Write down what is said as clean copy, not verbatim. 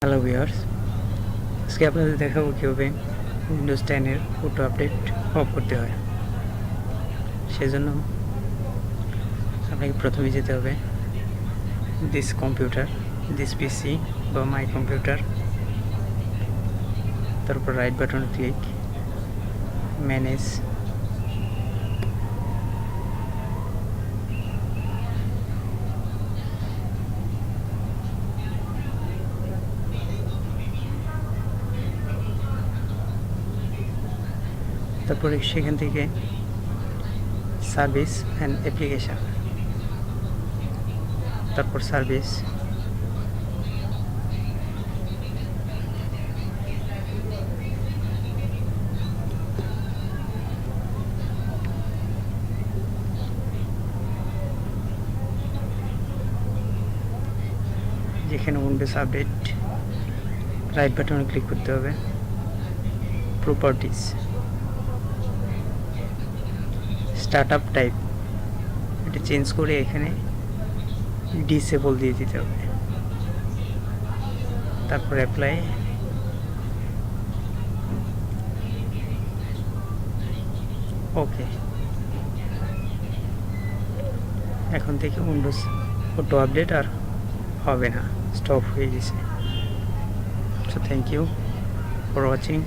Hello viewers, আজকে আপনাদের দেখাবো কীভাবে উইন্ডোজ 10-এর অটো আপডেট অফ করতে হয়। সেজন্য আপনাকে প্রথমে যেতে হবে দিস কম্পিউটার, দিস পিসি বা মাই কম্পিউটার, তারপর রাইট বাটন ক্লিক, ম্যানেজ, তারপরে সেখান থেকে সার্ভিস অ্যান্ড অ্যাপ্লিকেশান, তারপর সার্ভিস, যেখানে উইন্ডোজ আপডেট, রাইট বাটনে ক্লিক করতে হবে, প্রপার্টিস, স্টার্টআপ টাইপ এটা চেঞ্জ করে এখানে ডিসেবল দিয়ে দিতে হবে, তারপর অ্যাপ্লাই, ওকে। এখন থেকে উইন্ডোজ অটো আপডেট আর হবে না, স্টপ হয়ে গেছে। So thank you for watching.